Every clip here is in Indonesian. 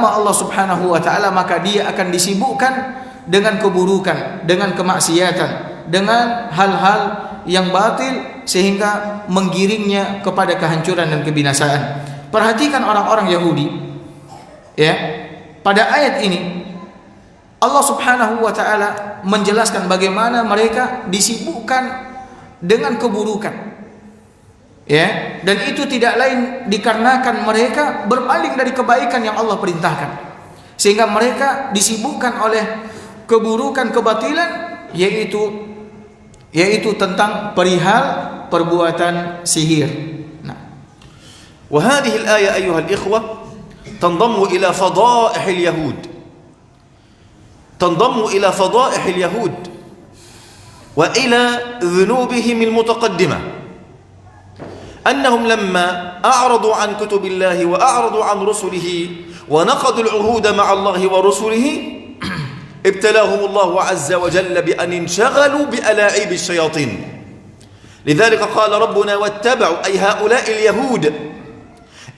Allah Subhanahu wa taala, maka dia akan disibukkan dengan keburukan, dengan kemaksiatan, dengan hal-hal yang batil sehingga menggiringnya kepada kehancuran dan kebinasaan. Perhatikan orang-orang Yahudi, ya. Pada ayat ini Allah Subhanahu wa taala menjelaskan bagaimana mereka disibukkan dengan keburukan. Ya, dan itu tidak lain dikarenakan mereka berpaling dari kebaikan yang Allah perintahkan, sehingga mereka disibukkan oleh keburukan, kebatilan, yaitu tentang perihal perbuatan sihir. Nah, وهذه الآية أيها الإخوة تنضم إلى فضائح اليهود، تنضم إلى فضائح اليهود وإلى ذنوبهم المتقدمة، أنهم لما أعرضوا عن كتب الله وأعرضوا عن رسله ونقضوا العهود مع الله ورسله ابتلاهم الله عز وجل بأن انشغلوا بألاعيب الشياطين. لذلك قال ربنا واتبعوا، أي هؤلاء اليهود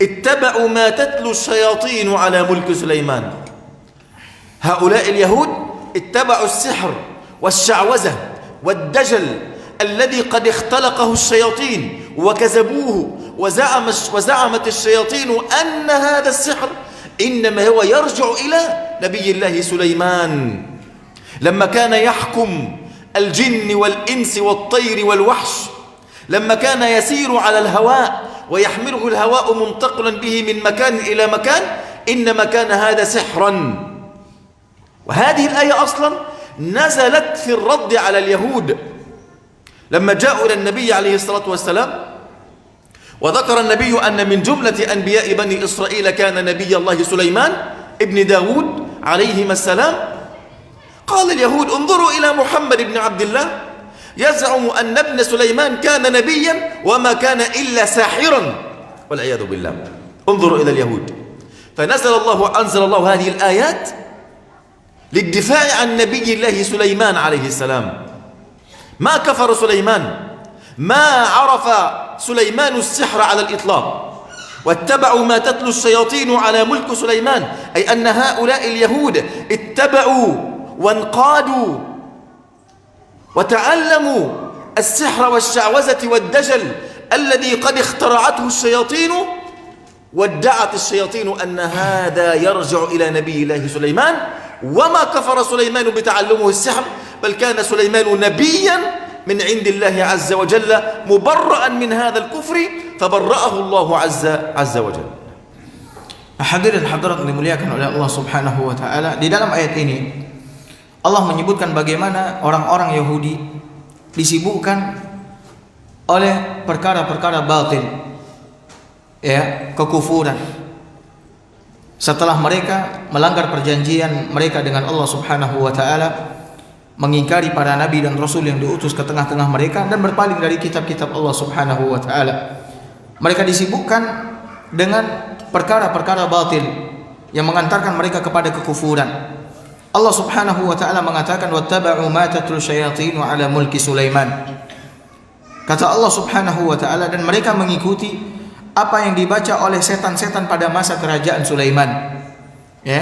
اتبعوا ما تتلو الشياطين على ملك سليمان. هؤلاء اليهود اتبعوا السحر والشعوذة والدجل الذي قد اختلقه الشياطين وكذبوه، وزعمت الشياطين أن هذا السحر إنما هو يرجع إلى نبي الله سليمان لما كان يحكم الجن والإنس والطير والوحش، لما كان يسير على الهواء ويحمله الهواء منتقلا به من مكان إلى مكان، إنما كان هذا سحرا. وهذه الآية أصلا نزلت في الرد على اليهود لما جاءوا إلى النبي عليه الصلاة والسلام، وذكر النبي أن من جملة أنبياء بني إسرائيل كان نبي الله سليمان ابن داود عليهما السلام. قال اليهود انظروا إلى محمد بن عبد الله يزعم أن ابن سليمان كان نبيا وما كان إلا ساحرا والعياذ بالله. انظروا إلى اليهود. فنزل الله هذه الآيات للدفاع عن نبي الله سليمان عليه السلام. ما كفر سليمان، ما عرف سليمان السحر على الإطلاق، واتبعوا ما تتلو الشياطين على ملك سليمان، أي أن هؤلاء اليهود اتبعوا وانقادوا وتعلموا السحر والشعوذة والدجل الذي قد اخترعته الشياطين، وادعت الشياطين أن هذا يرجع إلى نبي الله سليمان، وما كفر سليمان بتعلمه السحر، بل كان سليمان نبيا من عند الله عز وجل مبرأ من هذا الكفر فبرأه الله عز وجل. Hadirin hadirat dimuliakan oleh Allah Subhanahu wa taala, di dalam ayat ini Allah menyebutkan bagaimana orang-orang Yahudi disibukkan oleh perkara-perkara batil, ya, kekufuran. Setelah mereka melanggar perjanjian mereka dengan Allah Subhanahu wa taala, mengingkari para nabi dan rasul yang diutus ke tengah-tengah mereka, dan berpaling dari kitab-kitab Allah Subhanahu wa taala, mereka disibukkan dengan perkara-perkara batil yang mengantarkan mereka kepada kekufuran. Allah Subhanahu wa taala mengatakan wattaba'u ma tatlu syayatinu ala mulki Sulaiman. Kata Allah Subhanahu wa taala, dan mereka mengikuti apa yang dibaca oleh setan-setan pada masa kerajaan Sulaiman, ya,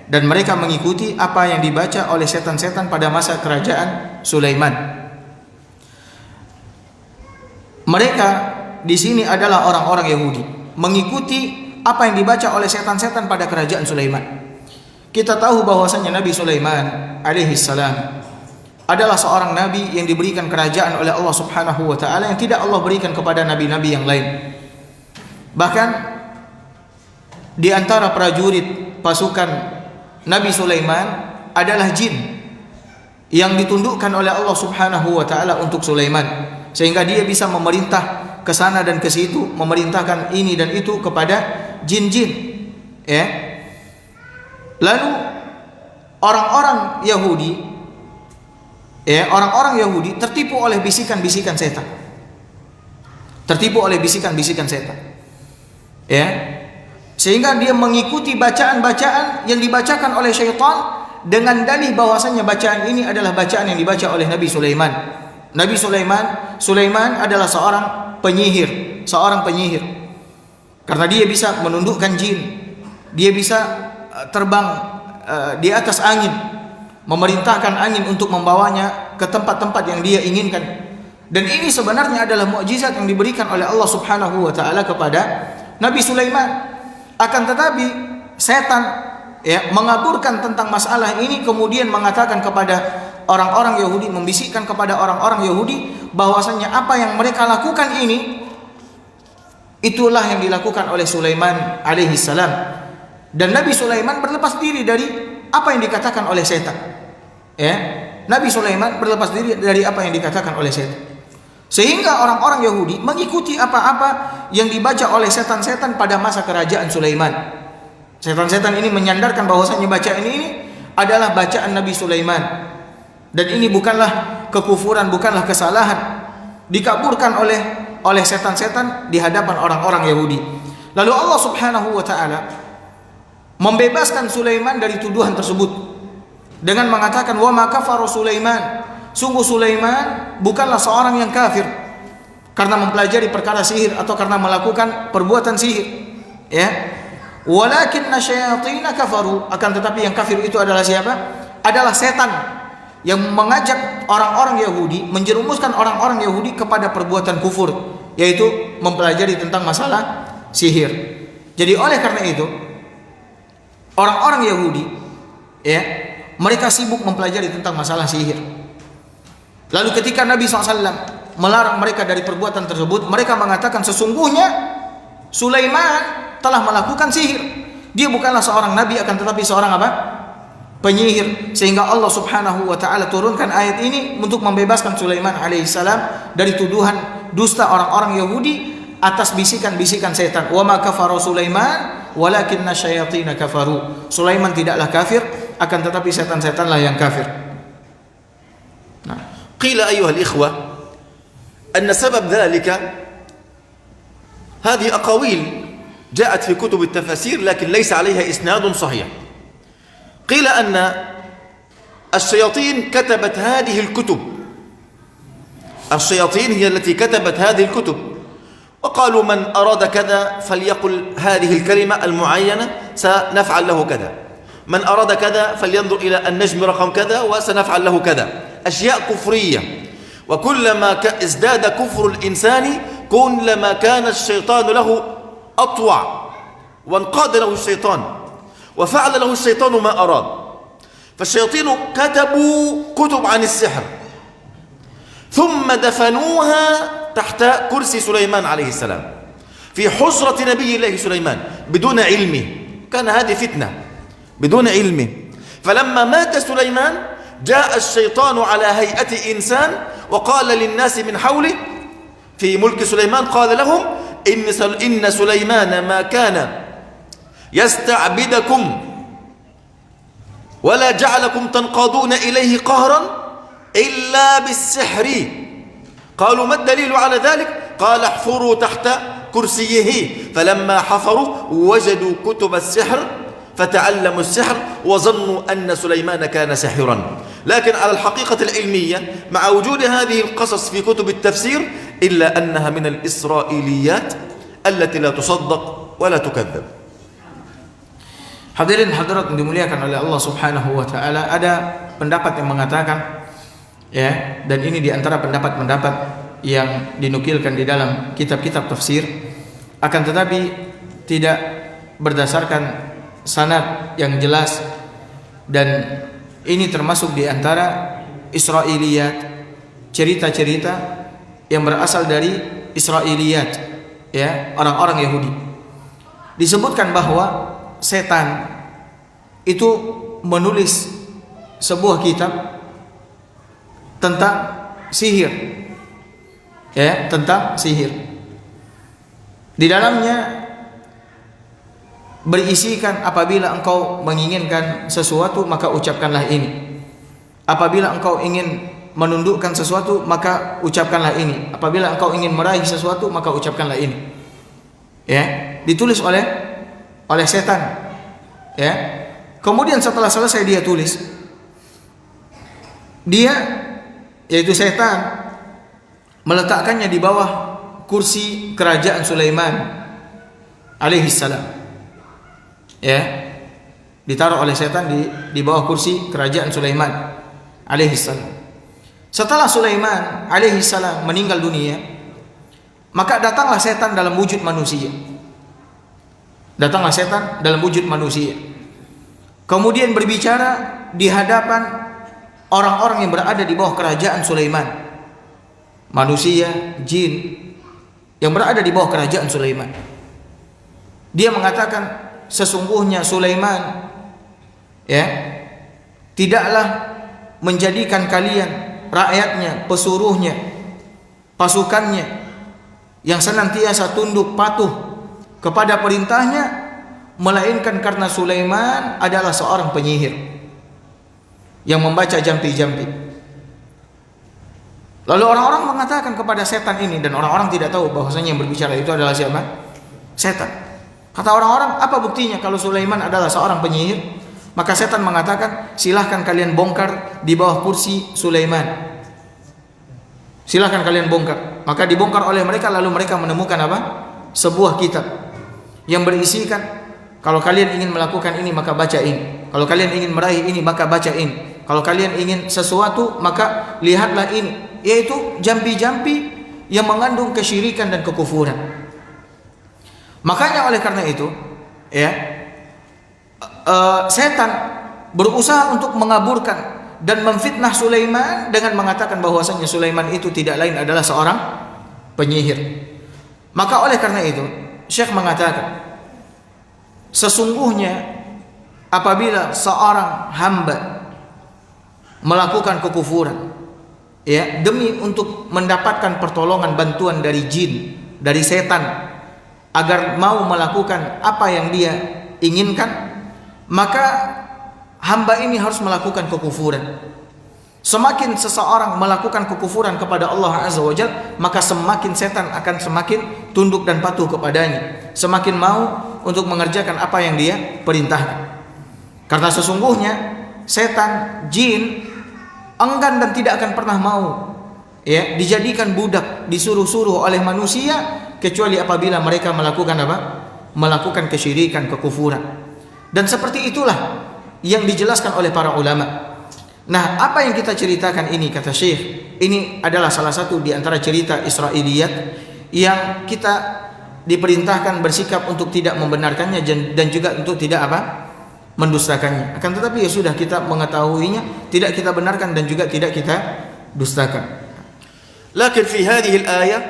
dan mereka mengikuti apa yang dibaca oleh setan-setan pada masa kerajaan Sulaiman. Mereka di sini adalah orang-orang Yahudi, mengikuti apa yang dibaca oleh setan-setan pada kerajaan Sulaiman. Kita tahu bahwasanya Nabi Sulaiman alaihi salam adalah seorang nabi yang diberikan kerajaan oleh Allah Subhanahu wa taala yang tidak Allah berikan kepada nabi-nabi yang lain. Bahkan di antara prajurit pasukan Nabi Sulaiman adalah jin yang ditundukkan oleh Allah Subhanahu wa taala untuk Sulaiman, sehingga dia bisa memerintah ke sana dan ke situ, memerintahkan ini dan itu kepada jin-jin, ya. Lalu orang-orang Yahudi, ya, orang-orang Yahudi tertipu oleh bisikan-bisikan setan. Tertipu oleh bisikan-bisikan setan, ya, sehingga dia mengikuti bacaan-bacaan yang dibacakan oleh syaitan dengan dalih bahwasanya bacaan ini adalah bacaan yang dibaca oleh Nabi Sulaiman. Nabi Sulaiman adalah seorang penyihir, karena dia bisa menundukkan jin, dia bisa terbang di atas angin, memerintahkan angin untuk membawanya ke tempat-tempat yang dia inginkan. Dan ini sebenarnya adalah mukjizat yang diberikan oleh Allah Subhanahu wa taala kepada Nabi Sulaiman. Akan tetapi setan mengaburkan tentang masalah ini, kemudian mengatakan kepada orang-orang Yahudi, membisikkan kepada orang-orang Yahudi bahwasanya apa yang mereka lakukan ini itulah yang dilakukan oleh Sulaiman alaihi salam. Dan Nabi Sulaiman berlepas diri dari apa yang dikatakan oleh setan. Nabi Sulaiman berlepas diri dari apa yang dikatakan oleh setan. Sehingga orang-orang Yahudi mengikuti apa-apa yang dibaca oleh setan-setan pada masa kerajaan Sulaiman. Setan-setan ini menyandarkan bahwasanya bacaan ini adalah bacaan Nabi Sulaiman. Dan ini bukanlah kekufuran, bukanlah kesalahan. Dikaburkan oleh setan-setan di hadapan orang-orang Yahudi. Lalu Allah Subhanahu wa taala membebaskan Sulaiman dari tuduhan tersebut dengan mengatakan, wa ma kafara Sulaiman, sungguh Sulaiman bukanlah seorang yang kafir karena mempelajari perkara sihir atau karena melakukan perbuatan sihir, walakinna syayatina kafaru, akan tetapi yang kafir itu adalah siapa? Adalah setan yang mengajak orang-orang Yahudi, menjerumuskan orang-orang Yahudi kepada perbuatan kufur, yaitu mempelajari tentang masalah sihir. Jadi oleh karena itu orang-orang Yahudi mereka sibuk mempelajari tentang masalah sihir. Lalu ketika Nabi SAW melarang mereka dari perbuatan tersebut, mereka mengatakan sesungguhnya Sulaiman telah melakukan sihir. Dia bukanlah seorang nabi, akan tetapi seorang apa? Penyihir. Sehingga Allah Subhanahu wa taala turunkan ayat ini untuk membebaskan Sulaiman alaihissalam dari tuduhan dusta orang-orang Yahudi atas bisikan-bisikan setan. Wa ma kafara Sulaiman walakinna syayatina kafaru. Sulaiman tidaklah kafir, akan tetapi setan-setanlah yang kafir. قيل أيها الإخوة أن سبب ذلك هذه أقاويل جاءت في كتب التفاسير لكن ليس عليها إسناد صحيح. قيل أن الشياطين كتبت هذه الكتب، الشياطين هي التي كتبت هذه الكتب، وقالوا من أراد كذا فليقل هذه الكلمة المعينة سنفعل له كذا، من أراد كذا فلينظر إلى النجم رقم كذا وسنفعل له كذا. أشياء كفرية، وكلما ازداد كفر الإنسان كلما كان الشيطان له أطوع وانقاد له الشيطان وفعل له الشيطان ما أراد. فالشياطين كتبوا كتب عن السحر ثم دفنوها تحت كرسي سليمان عليه السلام في حجرة نبي الله سليمان بدون علمه. كان هذه فتنة بدون علمه. فلما مات سليمان جاء الشيطان على هيئة إنسان وقال للناس من حوله في ملك سليمان، قال لهم إن سليمان ما كان يستعبدكم ولا جعلكم تنقادون إليه قهرا إلا بالسحر. قالوا ما الدليل على ذلك؟ قال احفروا تحت كرسيه. فلما حفروا وجدوا كتب السحر فتعلموا السحر وظنوا أن سليمان كان ساحرا. لكن على الحقيقة العلمية مع وجود هذه القصص في كتب التفسير إلا أنها من الإسرائيليات التي لا تصدق ولا تكذب. Hadirin hadirat yang dimuliakan oleh Allah Subhanahu wa taala, ada pendapat yang mengatakan dan ini di antara pendapat-pendapat yang dinukilkan di dalam kitab-kitab tafsir, akan tetapi tidak berdasarkan sanad yang jelas, dan ini termasuk di antara Israiliyat, cerita-cerita yang berasal dari Israiliyat, orang-orang Yahudi. Disebutkan bahwa setan itu menulis sebuah kitab tentang sihir, tentang sihir. Di dalamnya berisikan, apabila engkau menginginkan sesuatu maka ucapkanlah ini, apabila engkau ingin menundukkan sesuatu maka ucapkanlah ini, apabila engkau ingin meraih sesuatu maka ucapkanlah ini. Ditulis oleh setan. Kemudian setelah selesai dia tulis, dia, yaitu setan, meletakkannya di bawah kursi kerajaan Sulaiman alaihissalam. ditaruh oleh setan di bawah kursi kerajaan Sulaiman alaihissalam. Setelah Sulaiman alaihissalam meninggal dunia, maka datanglah setan dalam wujud manusia. Datanglah setan dalam wujud manusia. Kemudian berbicara di hadapan orang-orang yang berada di bawah kerajaan Sulaiman. Manusia, jin yang berada di bawah kerajaan Sulaiman. Dia mengatakan, sesungguhnya Sulaiman tidaklah menjadikan kalian, rakyatnya, pesuruhnya, pasukannya yang senantiasa tunduk patuh kepada perintahnya, melainkan karena Sulaiman adalah seorang penyihir yang membaca jampi-jampi. Lalu orang-orang mengatakan kepada setan ini, dan orang-orang tidak tahu bahwasanya yang berbicara itu adalah siapa? Setan. Kata orang-orang, apa buktinya kalau Sulaiman adalah seorang penyihir? Maka setan mengatakan, silahkan kalian bongkar di bawah kursi Sulaiman. Silahkan kalian bongkar. Maka dibongkar oleh mereka, lalu mereka menemukan apa? Sebuah kitab yang berisikan, kalau kalian ingin melakukan ini maka baca ini, kalau kalian ingin meraih ini maka baca ini, kalau kalian ingin sesuatu maka lihatlah ini, yaitu jampi-jampi yang mengandung kesyirikan dan kekufuran. Makanya oleh karena itu setan berusaha untuk mengaburkan dan memfitnah Sulaiman dengan mengatakan bahwasanya Sulaiman itu tidak lain adalah seorang penyihir. Maka oleh karena itu Syekh mengatakan, sesungguhnya apabila seorang hamba melakukan kekufuran demi untuk mendapatkan pertolongan bantuan dari jin, dari setan, agar mau melakukan apa yang dia inginkan, maka hamba ini harus melakukan kekufuran. Semakin seseorang melakukan kekufuran kepada Allah Azza wa Jalla, maka semakin setan akan semakin tunduk dan patuh kepadanya, semakin mau untuk mengerjakan apa yang dia perintahkan. Karena sesungguhnya setan, jin enggan dan tidak akan pernah mau dijadikan budak, disuruh-suruh oleh manusia, kecuali apabila mereka melakukan apa? Melakukan kesyirikan, kekufuran. Dan seperti itulah yang dijelaskan oleh para ulama. Nah, apa yang kita ceritakan ini, kata Syekh, ini adalah salah satu di antara cerita Israiliyat yang kita diperintahkan bersikap untuk tidak membenarkannya dan juga untuk tidak mendustakannya. Akan tetapi ya sudah, kita mengetahuinya, tidak kita benarkan dan juga tidak kita dustakan. Lakin fi hadhihi al-ayah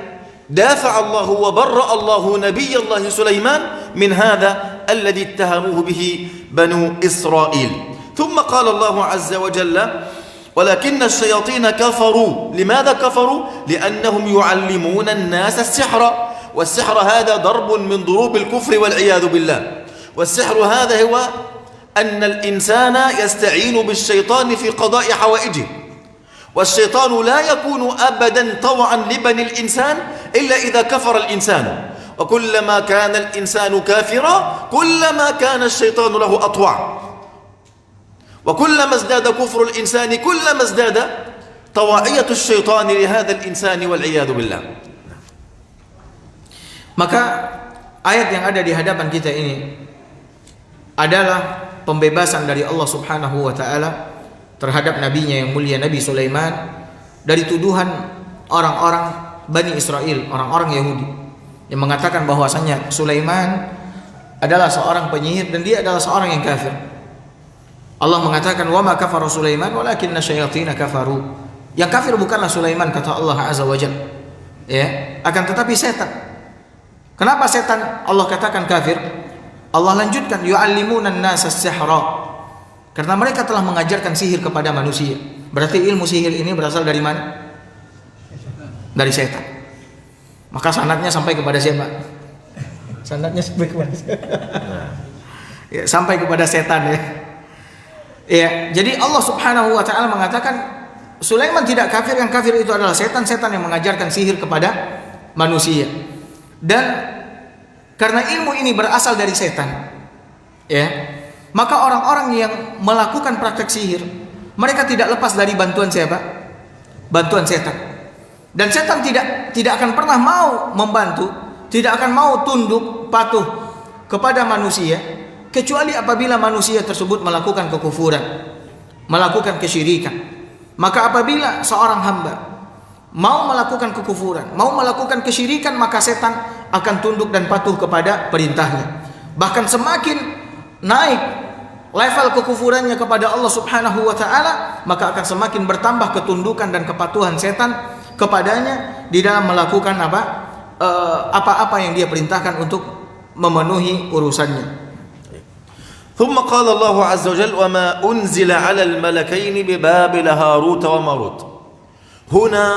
dafa Allah wa barra Allah nabiy Allah Sulaiman min hadha alladhi ittahamuhu bihi banu Israil. ثم قال الله عز وجل ولكن الشياطين كفروا. لماذا كفروا؟ لأنهم يعلمون الناس السحر، والسحر هذا ضرب من ضروب الكفر والعياذ بالله. والسحر هذا هو أن الإنسان يستعين بالشيطان في قضاء حوائجه، والشيطان لا يكون أبدا طوعا لبني الإنسان إلا إذا كفر الإنسان، وكلما كان الإنسان كافرا كلما كان الشيطان له أطوع، وكلما ازداد كفر الإنسان كلما ازداد طواعية الشيطان لهذا الإنسان والعياذ بالله. Maka ayat yang ada di hadapan kita ini adalah pembebasan dari Allah Subhanahu wa taala terhadap nabinya yang mulia Nabi Sulaiman dari tuduhan orang-orang Bani Israel, orang-orang Yahudi yang mengatakan bahwasanya Sulaiman adalah seorang penyihir dan dia adalah seorang yang kafir. Allah mengatakan wa ma kafara Sulaiman walakinna syayatin kafaru. Yang kafir bukanlah Sulaiman, kata Allah Azza wa Jalla. Akan tetapi setan. Kenapa setan Allah katakan kafir? Allah lanjutkan yu'allimuna an-nasa as-sihra. Karena mereka telah mengajarkan sihir kepada manusia. Berarti ilmu sihir ini berasal dari mana? Dari setan. Maka sanadnya sampai kepada siapa? Sanadnya sampai kepada siapa? Sampai kepada setan jadi Allah Subhanahu wa taala mengatakan Sulaiman tidak kafir, yang kafir itu adalah setan-setan yang mengajarkan sihir kepada manusia. Dan karena ilmu ini berasal dari setan, maka orang-orang yang melakukan praktek sihir, mereka tidak lepas dari bantuan siapa? Bantuan setan. Dan setan tidak akan pernah mau membantu, tidak akan mau tunduk patuh kepada manusia kecuali apabila manusia tersebut melakukan kekufuran, melakukan kesyirikan. Maka apabila seorang hamba mau melakukan kekufuran, mau melakukan kesyirikan, maka setan akan tunduk dan patuh kepada perintahnya. Bahkan semakin naik level kekufurannya kepada Allah Subhanahu wa taala, maka akan semakin bertambah ketundukan dan kepatuhan setan kepadanya di dalam melakukan apa-apa yang dia perintahkan untuk memenuhi urusannya. ثم قال الله عز وجل وما أنزل على الملكين ببابل هاروت وماروت. هنا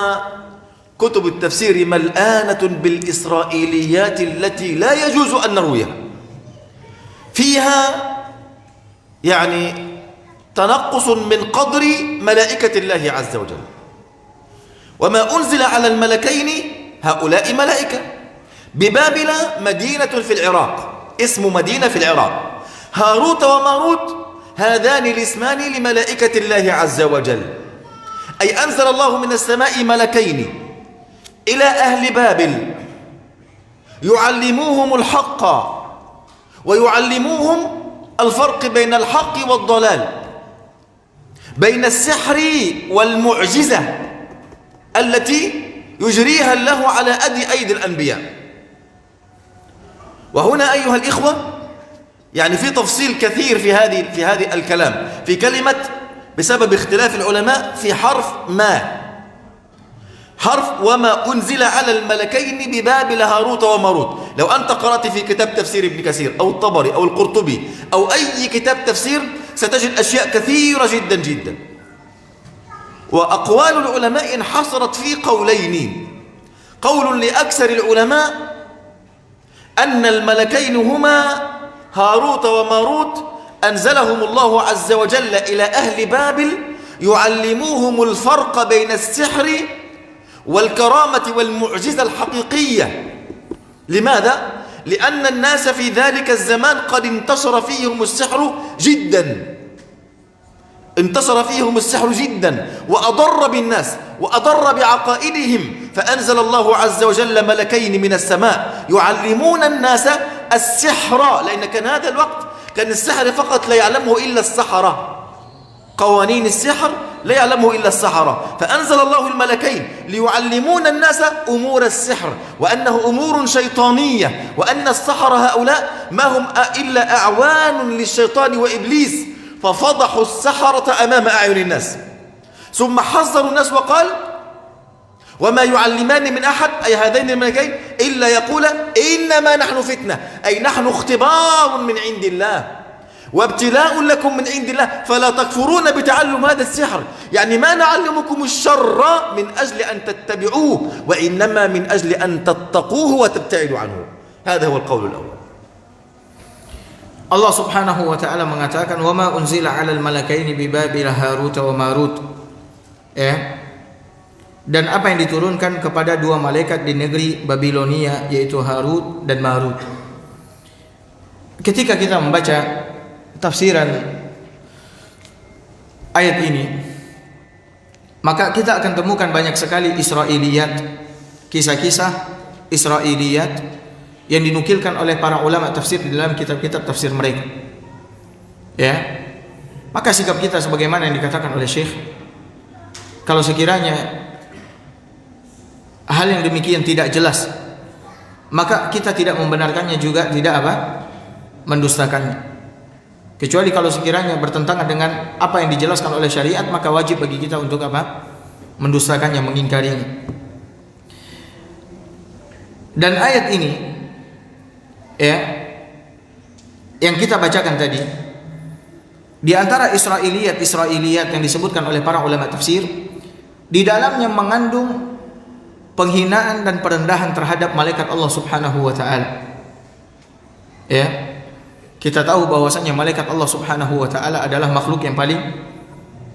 كتب التفسير ملآنة بالإسرائيليات التي لا يجوز أن نرويها، فيها يعني تنقص من قدر ملائكة الله عز وجل. وما أنزل على الملكين هؤلاء ملائكة ببابل مدينة في العراق، اسم مدينة في العراق. هاروت وماروت هذان الاسمان لملائكة الله عز وجل، أي أنزل الله من السماء ملكين إلى أهل بابل يعلموهم الحق ويعلموهم الفرق بين الحق والضلال، بين السحر والمعجزة التي يجريها الله على أيدي الأنبياء. وهنا أيها الإخوة يعني في تفصيل كثير في هذه الكلام في كلمة بسبب اختلاف العلماء في حرف ما، حرف وما أنزل على الملكين ببابل هاروت وماروت. لو أنت قرأت في كتاب تفسير ابن كثير أو الطبري أو القرطبي أو أي كتاب تفسير ستجد أشياء كثيرة جدا جدا. وأقوال العلماء انحصرت في قولين. قول لأكثر العلماء أن الملكين هما هاروت وماروت أنزلهم الله عز وجل إلى أهل بابل يعلموهم الفرق بين السحر والكرامة والمعجزة الحقيقية. لماذا؟ لأن الناس في ذلك الزمان قد انتشر فيهم السحر جدا، انتصر فيهم السحر جدا وأضر بالناس وأضر بعقائدهم، فأنزل الله عز وجل ملكين من السماء يعلمون الناس السحر، لأن كان هذا الوقت كان السحر فقط لا يعلمه إلا السحرة، قوانين السحر لا يعلمه إلا السحرة، فأنزل الله الملكين ليعلمون الناس أمور السحر وأنه أمور شيطانية، وأن السحرة هؤلاء ما هم إلا أعوان للشيطان وإبليس، ففضحوا السحرة أمام أعين الناس. ثم حذروا الناس وقال وما يعلمان من أحد، أي هذين الملكين، إلا يقول إنما نحن فتنة، أي نحن اختبار من عند الله وابتلاء لكم من عند الله فلا تكفرون بتعلم هذا السحر. يعني ما نعلمكم الشر من أجل أن تتبعوه، وإنما من أجل أن تتقوه وتبتعدوا عنه. هذا هو القول الأول. Allah Subhanahu wa taala mengatakan wa ma unzila 'alal malakaini bi Babil Harut wa Marut. Dan apa yang diturunkan kepada dua malaikat di negeri Babilonia, yaitu Harut dan Marut. Ketika kita membaca tafsiran ayat ini, maka kita akan temukan banyak sekali Israiliyat, kisah-kisah Israiliyat yang dinukilkan oleh para ulama tafsir di dalam kitab-kitab tafsir mereka. Maka sikap kita sebagaimana yang dikatakan oleh Syekh, kalau sekiranya hal yang demikian tidak jelas, maka kita tidak membenarkannya juga tidak mendustakannya. Kecuali kalau sekiranya bertentangan dengan apa yang dijelaskan oleh syariat, maka wajib bagi kita untuk mendustakannya, mengingkarinya. Dan ayat ini yang kita bacakan tadi, di antara Israiliyat yang disebutkan oleh para ulama tafsir, di dalamnya mengandung penghinaan dan perendahan terhadap malaikat Allah Subhanahu wa taala. Kita tahu bahwasanya malaikat Allah Subhanahu wa taala adalah makhluk yang paling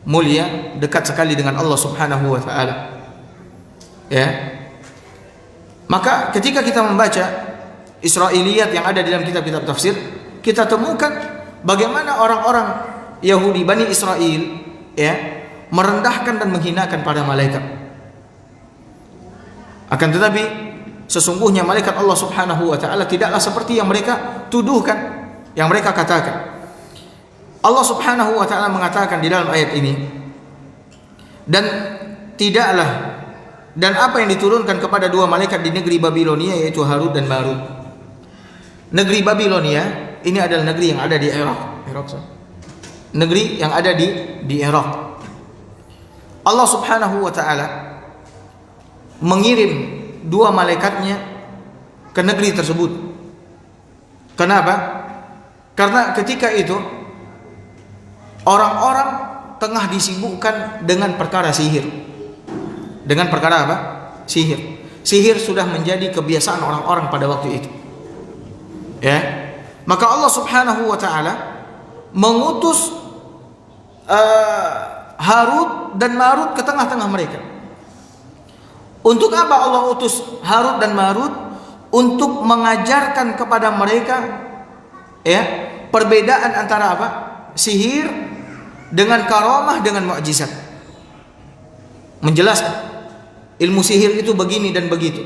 mulia, dekat sekali dengan Allah Subhanahu wa taala. Maka ketika kita membaca Israiliyat yang ada di dalam kitab-kitab tafsir, kita temukan bagaimana orang-orang Yahudi Bani Israel merendahkan dan menghinakan para malaikat. Akan tetapi sesungguhnya malaikat Allah Subhanahu wa taala tidaklah seperti yang mereka tuduhkan. yang mereka katakan. Allah Subhanahu wa taala mengatakan di dalam ayat ini, dan tidaklah dan apa yang diturunkan kepada dua malaikat di negeri Babilonia, yaitu Harut dan Marut. Negeri Babilonia ini adalah negeri yang ada di Irak. Negeri yang ada di Irak. Allah Subhanahu wa taala mengirim dua malaikatnya ke negeri tersebut. Kenapa? Karena ketika itu orang-orang tengah disibukkan dengan perkara sihir. Dengan perkara apa? Sihir. Sihir sudah menjadi kebiasaan orang-orang pada waktu itu. Ya. Maka Allah Subhanahu wa taala mengutus Harut dan Marut ke tengah-tengah mereka. Untuk apa Allah utus Harut dan Marut? Untuk mengajarkan kepada mereka ya, perbedaan antara apa? Sihir dengan karamah dengan mukjizat. Menjelaskan ilmu sihir itu begini dan begitu.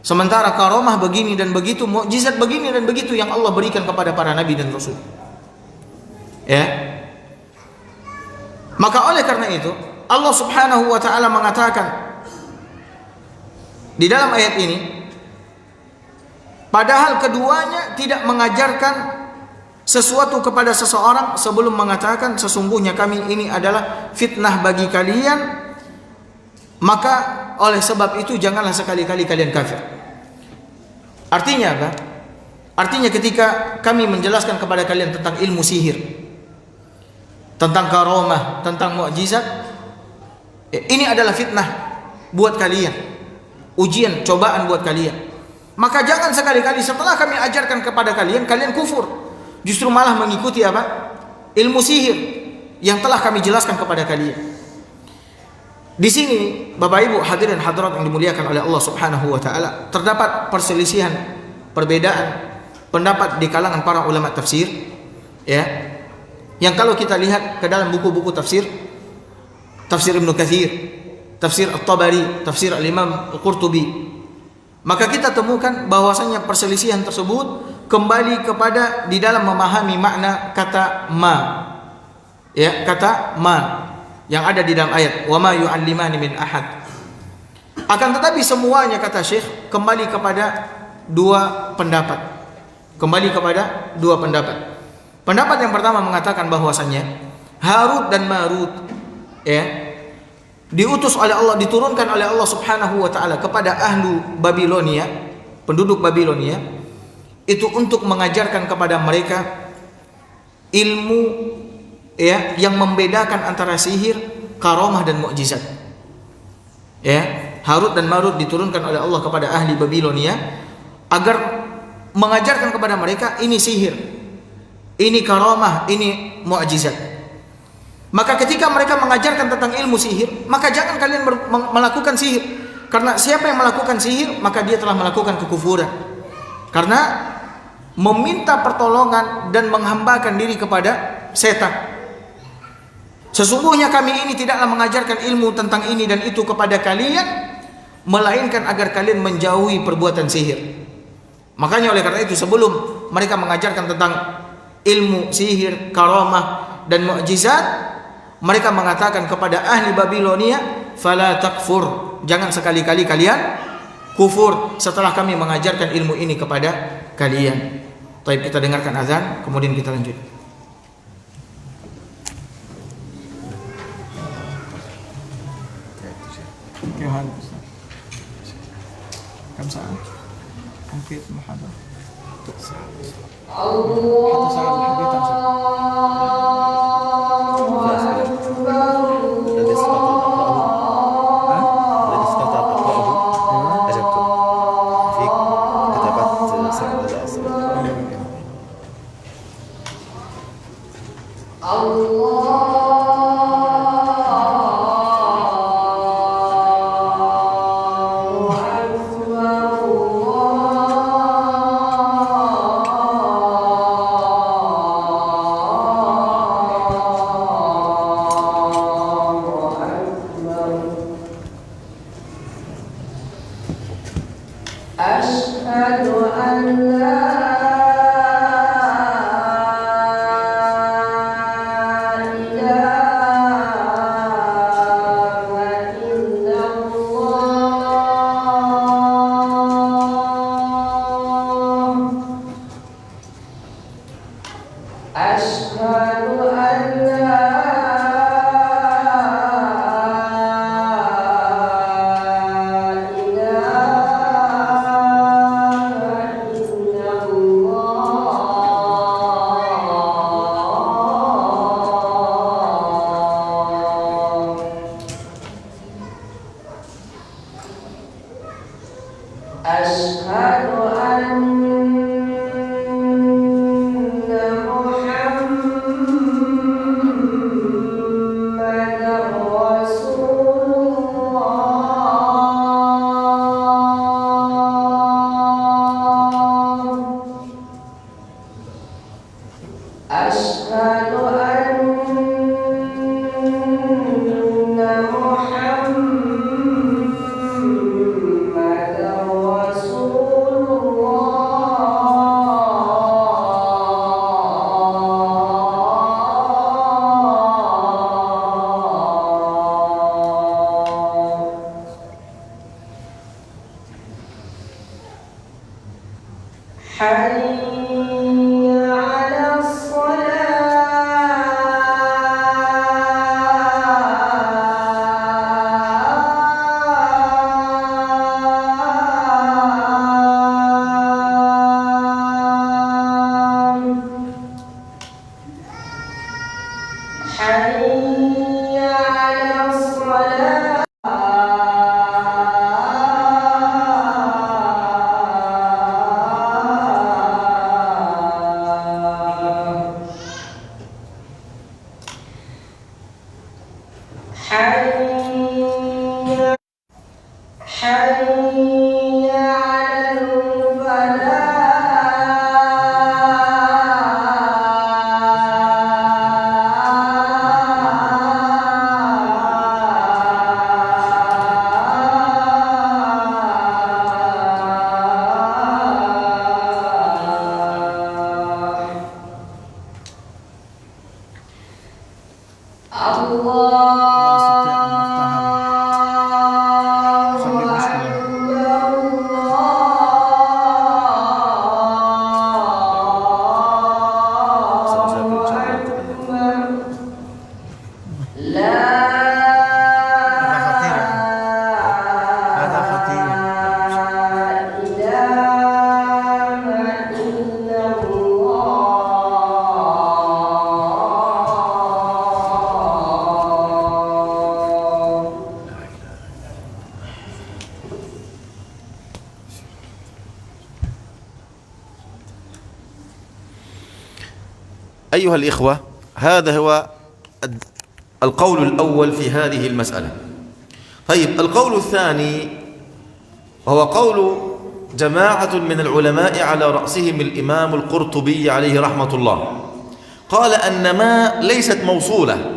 Sementara karamah begini dan begitu, mukjizat begini dan begitu yang Allah berikan kepada para nabi dan rasul. Ya. Maka oleh karena itu Allah Subhanahu wa taala mengatakan di dalam ayat ini, padahal keduanya tidak mengajarkan sesuatu kepada seseorang sebelum mengatakan sesungguhnya kami ini adalah fitnah bagi kalian, maka oleh sebab itu janganlah sekali-kali kalian kafir. Artinya apa? Artinya ketika kami menjelaskan kepada kalian tentang ilmu sihir, tentang karamah, tentang mukjizat, ini adalah fitnah buat kalian, ujian, cobaan buat kalian. Maka jangan sekali-kali setelah kami ajarkan kepada kalian, kalian kufur, justru malah mengikuti apa? Ilmu sihir yang telah kami jelaskan kepada kalian. Di sini Bapak Ibu hadirin hadirat yang dimuliakan oleh Allah Subhanahu wa taala, terdapat perselisihan, perbedaan pendapat di kalangan para ulama tafsir, ya. Yang kalau kita lihat ke dalam buku-buku tafsir, tafsir Ibnu Katsir, tafsir At-Tabari, tafsir Al-Imam Al-Qurtubi, maka kita temukan bahwasanya perselisihan tersebut kembali kepada di dalam memahami makna kata ma. Ya, kata ma yang ada di dalam ayat wa ma yu'allimani min ahad. Akan tetapi semuanya kata Syekh kembali kepada dua pendapat. Kembali kepada dua pendapat. Pendapat yang pertama mengatakan bahwasanya Harut dan Marut ya diutus oleh Allah, diturunkan oleh Allah Subhanahu wa taala kepada ahlu Babilonia, penduduk Babilonia, itu untuk mengajarkan kepada mereka ilmu ya yang membedakan antara sihir, karamah dan mukjizat. Ya, Harut dan Marut diturunkan oleh Allah kepada ahli Babilonia agar mengajarkan kepada mereka ini sihir, ini karamah, ini mukjizat. Maka ketika mereka mengajarkan tentang ilmu sihir, maka jangan kalian melakukan sihir, karena siapa yang melakukan sihir maka dia telah melakukan kekufuran, karena meminta pertolongan dan menghambakan diri kepada setan. Sesungguhnya kami ini tidaklah mengajarkan ilmu tentang ini dan itu kepada kalian, melainkan agar kalian menjauhi perbuatan sihir. Makanya oleh karena itu sebelum mereka mengajarkan tentang ilmu sihir, karamah dan mukjizat, mereka mengatakan kepada ahli Babilonia, fala takfur, jangan sekali-kali kalian kufur setelah kami mengajarkan ilmu ini kepada kalian. Baik, kita dengarkan azan, kemudian kita lanjut. كم ساعة؟ ممكن محاضرة أشهد أن لا أيها الإخوة، هذا هو القول الأول في هذه المسألة. طيب، القول الثاني وهو قول جماعة من العلماء على رأسهم الإمام القرطبي عليه رحمة الله، قال أن ما ليست موصولة،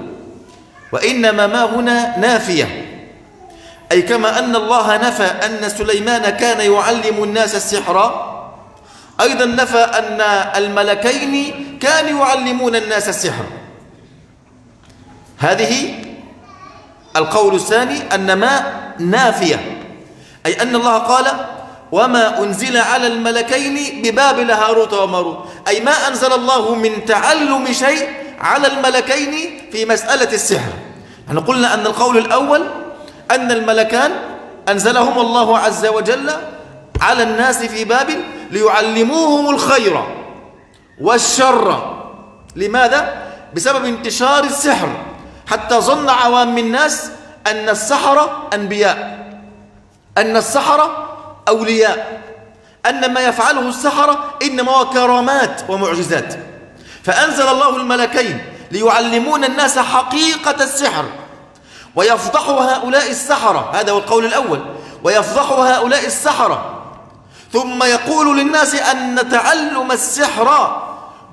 وإنما ما هنا نافية، أي كما أن الله نفى أن سليمان كان يعلم الناس السحر، أيضا نفى أن الملكين كانوا يعلمون الناس السحر. هذه القول الثاني، أن ما نافية، أي أن الله قال وما أنزل على الملكين ببابل هاروت وماروت، أي ما أنزل الله من تعلم شيء على الملكين في مسألة السحر. نحن قلنا أن القول الأول أن الملكان أنزلهم الله عز وجل على الناس في بابل ليعلموهم الخير والشر. لماذا؟ بسبب انتشار السحر، حتى ظن عوام الناس أن السحرة أنبياء، أن السحرة أولياء، أن ما يفعله السحرة إنما هو كرامات ومعجزات. فأنزل الله الملكين ليعلمون الناس حقيقة السحر ويفضحوا هؤلاء السحرة، هذا هو القول الأول، ويفضحوا هؤلاء السحرة، ثم يقول للناس أن تعلم السحر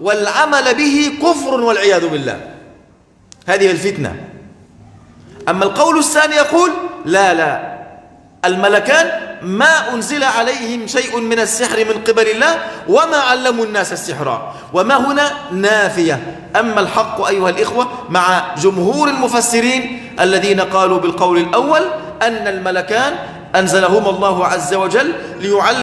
والعمل به كفر والعياذ بالله. هذه الفتنة. أما القول الثاني يقول لا، الملكان ما أنزل عليهم شيء من السحر من قبل الله وما علموا الناس السحر، وما هنا نافية. أما الحق أيها الإخوة مع جمهور المفسرين الذين قالوا بالقول الأول أن الملكان أنزلهم الله عز وجل ليعلم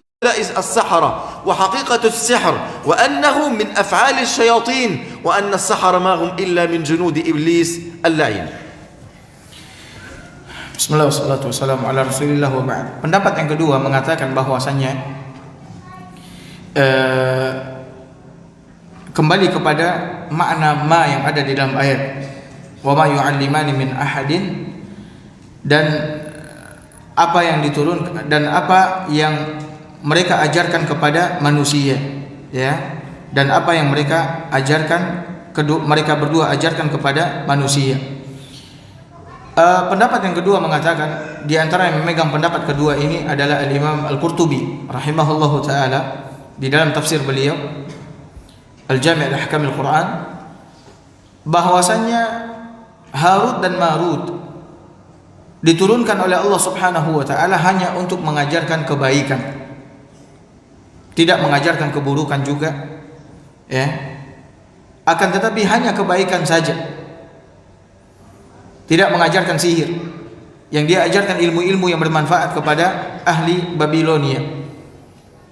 السحرة وحقيقة السحر وأنه من أفعال الشياطين وأن السحر ما هم إلا من جنود إبليس اللعين. Bismillah wassalatu wassalamu ala rasulillah wa ba'd. Pendapat yang kedua mengatakan bahwasanya kembali kepada makna ma yang ada di dalam ayat wa ma yu'allimani min ahadin, dan apa yang diturunkan dan apa yang mereka ajarkan kepada manusia, ya, dan apa yang mereka ajarkan mereka berdua ajarkan kepada manusia. Pendapat yang kedua mengatakan, di antara yang memegang pendapat kedua ini adalah Al-Imam Al-Qurtubi rahimahullahu taala di dalam tafsir beliau Al-Jami' Al-Ahkam Al-Quran, bahwasannya Harut dan Marut diturunkan oleh Allah Subhanahu wa taala hanya untuk mengajarkan kebaikan, tidak mengajarkan keburukan juga, ya. Akan tetapi hanya kebaikan saja. Tidak mengajarkan sihir. Yang dia ajarkan ilmu-ilmu yang bermanfaat kepada ahli Babilonia.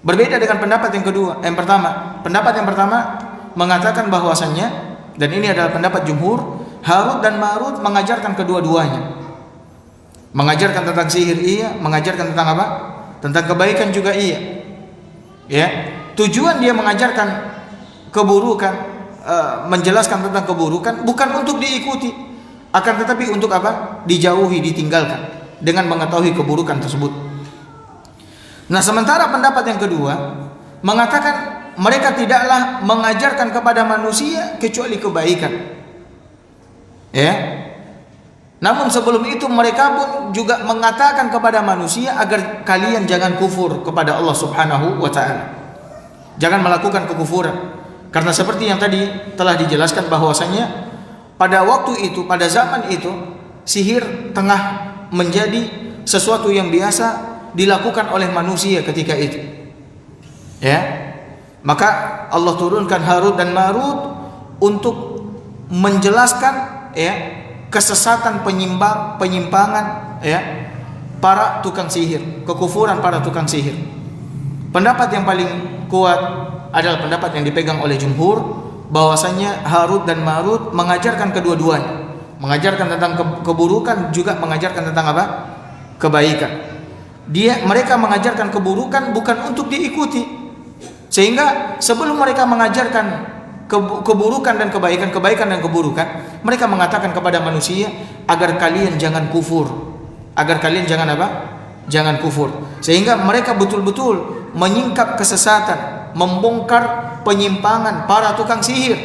Berbeda dengan pendapat yang kedua. Pendapat yang pertama mengatakan bahwasannya, dan ini adalah pendapat jumhur, Harut dan Marut mengajarkan kedua-duanya. Mengajarkan tentang sihir iya, mengajarkan tentang apa? Tentang kebaikan juga iya. Ya, tujuan dia mengajarkan keburukan, menjelaskan tentang keburukan bukan untuk diikuti, akan tetapi untuk apa? Dijauhi, ditinggalkan dengan mengetahui keburukan tersebut. Nah, sementara pendapat yang kedua mengatakan mereka tidaklah mengajarkan kepada manusia kecuali kebaikan. Ya. Namun sebelum itu mereka pun juga mengatakan kepada manusia agar kalian jangan kufur kepada Allah Subhanahu wa taala. Jangan melakukan kekufuran. Karena seperti yang tadi telah dijelaskan bahwasanya pada waktu itu, pada zaman itu, sihir tengah menjadi sesuatu yang biasa dilakukan oleh manusia ketika itu. Ya. Maka Allah turunkan Harut dan Marut untuk menjelaskan, ya, kesesatan, penyimpangan, ya, para tukang sihir, kekufuran para tukang sihir. Pendapat yang paling kuat adalah pendapat yang dipegang oleh jumhur, bahwasanya Harut dan Marut mengajarkan kedua-duanya, mengajarkan tentang keburukan juga mengajarkan tentang apa? Kebaikan. Mereka mengajarkan keburukan bukan untuk diikuti, sehingga sebelum mereka mengajarkan keburukan dan kebaikan dan keburukan, mereka mengatakan kepada manusia agar kalian jangan kufur, agar kalian jangan apa? Jangan kufur. Sehingga mereka betul-betul menyingkap kesesatan, membongkar penyimpangan para tukang sihir,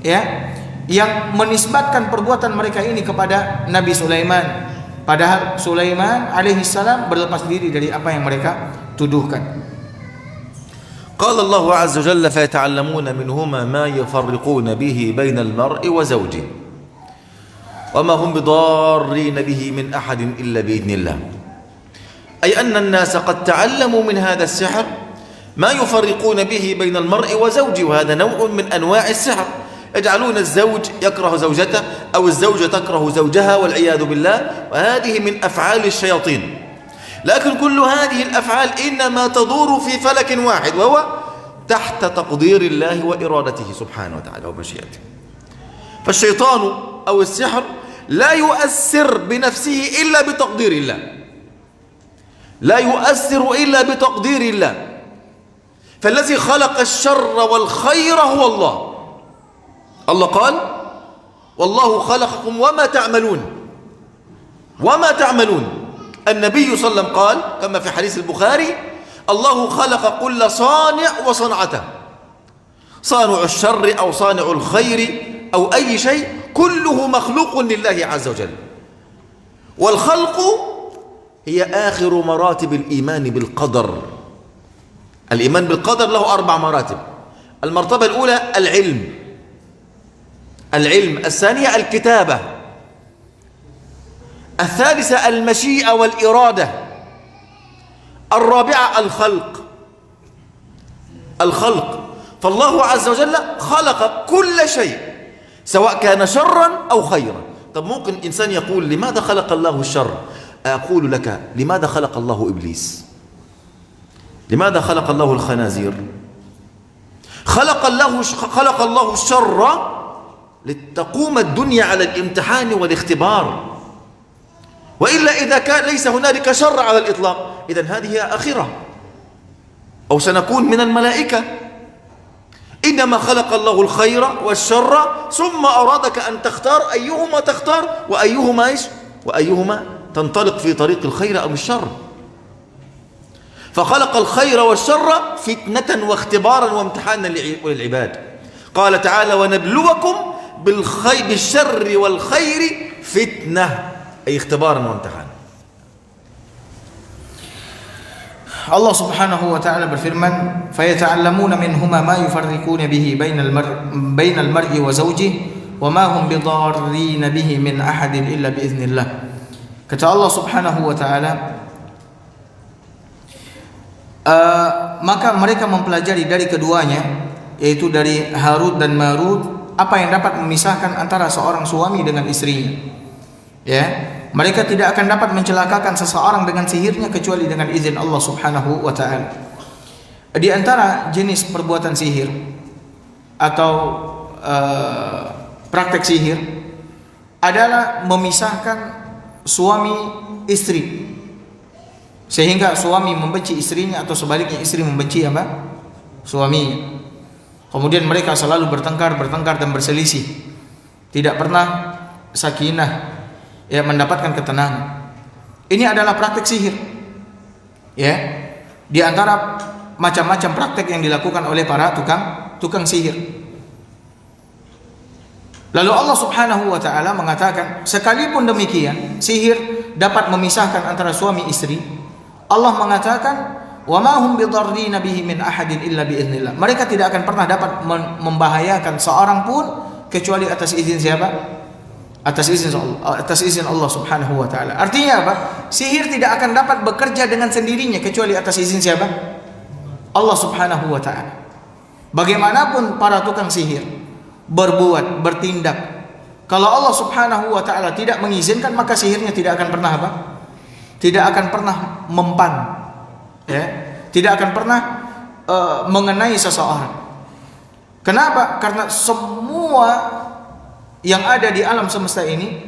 ya, yang menisbatkan perbuatan mereka ini kepada Nabi Sulaiman, padahal Sulaiman alaihissalam berlepas diri dari apa yang mereka tuduhkan. قال الله عز وجل فيتعلمون منهما ما يفرقون به بين المرء وزوجه وما هم بضارين به من أحد إلا بإذن الله، أي أن الناس قد تعلموا من هذا السحر ما يفرقون به بين المرء وزوجه، وهذا نوع من أنواع السحر. يجعلون الزوج يكره زوجته أو الزوجة تكره زوجها والعياذ بالله، وهذه من أفعال الشياطين. لكن كل هذه الأفعال إنما تدور في فلك واحد، وهو تحت تقدير الله وإرادته سبحانه وتعالى ومشيئته. فالشيطان أو السحر لا يؤثر بنفسه إلا بتقدير الله، لا يؤثر إلا بتقدير الله. فالذي خلق الشر والخير هو الله. الله قال والله خلقكم وما تعملون، وما تعملون. النبي صلى الله عليه وسلم قال كما في حديث البخاري الله خلق كل صانع وصنعته، صانع الشر أو صانع الخير أو أي شيء كله مخلوق لله عز وجل. والخلق هي آخر مراتب الإيمان بالقدر. الإيمان بالقدر له 4 مراتب. المرتبة الأولى العلم، الثانية الكتابة، الثالثة المشيئة والإرادة، الرابعة الخلق. فالله عز وجل خلق كل شيء سواء كان شرا أو خيرا. طب ممكن إنسان يقول لماذا خلق الله الشر؟ أقول لك لماذا خلق الله إبليس؟ لماذا خلق الله الخنازير؟ خلق الله الشر لتقوم الدنيا على الامتحان والاختبار، وإلا إذا كان ليس هنالك شر على الإطلاق إذن هذه هي آخرة أو سنكون من الملائكة. إنما خلق الله الخير والشر ثم أرادك أن تختار أيهما تختار وأيهما تنطلق في طريق الخير أو الشر. فخلق الخير والشر فتنة واختبارا وامتحانا للعباد. قال تعالى ونبلوكم بالشر والخير فتنة، أي اختبارا وامتحانا. Allah Subhanahu wa taala berfirman, "Fayata'allamuna minhuma ma yufarriquna bihi bainal mar'i wa zawjihi wa ma hum bidarrin bihi min ahadin illa biiznillah." Kata Allah Subhanahu wa taala, maka mereka mempelajari dari keduanya, yaitu dari Harut dan Marut, apa yang dapat memisahkan antara seorang suami dengan istrinya. Ya, mereka tidak akan dapat mencelakakan seseorang dengan sihirnya kecuali dengan izin Allah Subhanahu wa taala. Di antara jenis perbuatan sihir atau praktek sihir adalah memisahkan suami istri, sehingga suami membenci istrinya atau sebaliknya istri membenci apa? Suaminya. Kemudian mereka selalu bertengkar dan berselisih. Tidak pernah sakinah, ya, mendapatkan ketenangan. Ini adalah praktek sihir. Ya. Di antara macam-macam praktek yang dilakukan oleh para tukang sihir. Lalu Allah Subhanahu wa taala mengatakan, sekalipun demikian sihir dapat memisahkan antara suami istri, Allah mengatakan, "Wa ma hum bidarrin bihi min ahadin illa biiznillah." Mereka tidak akan pernah dapat membahayakan seorang pun kecuali atas izin siapa? Atas izin Allah Subhanahu wa taala. Artinya apa? Sihir tidak akan dapat bekerja dengan sendirinya kecuali atas izin siapa? Allah Subhanahu wa taala. Bagaimanapun para tukang sihir berbuat, bertindak, kalau Allah Subhanahu wa taala tidak mengizinkan, maka sihirnya tidak akan pernah apa? Tidak akan pernah mempan. Ya, tidak akan pernah mengenai seseorang. Kenapa? Karena semua yang ada di alam semesta ini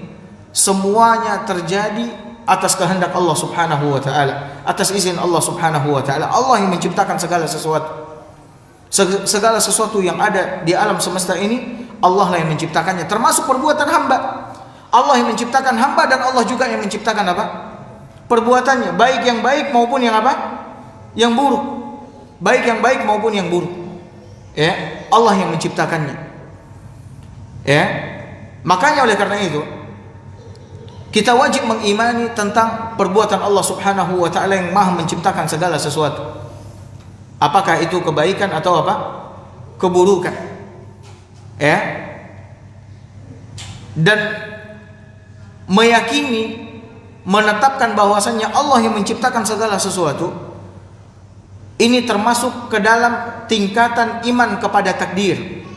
semuanya terjadi atas kehendak Allah Subhanahu wa taala, atas izin Allah Subhanahu wa taala. Allah yang menciptakan segala sesuatu. Segala sesuatu yang ada di alam semesta ini Allah lah yang menciptakannya, termasuk perbuatan hamba. Allah yang menciptakan hamba dan Allah juga yang menciptakan apa? Perbuatannya, baik yang baik maupun yang apa? Yang buruk. Baik yang baik maupun yang buruk. Ya, Allah yang menciptakannya. Ya. Makanya oleh karena itu kita wajib mengimani tentang perbuatan Allah Subhanahu wa taala yang Maha menciptakan segala sesuatu. Apakah itu kebaikan atau apa? Keburukan. Ya. Dan meyakini, menetapkan bahwasannya Allah yang menciptakan segala sesuatu ini termasuk ke dalam tingkatan iman kepada takdir.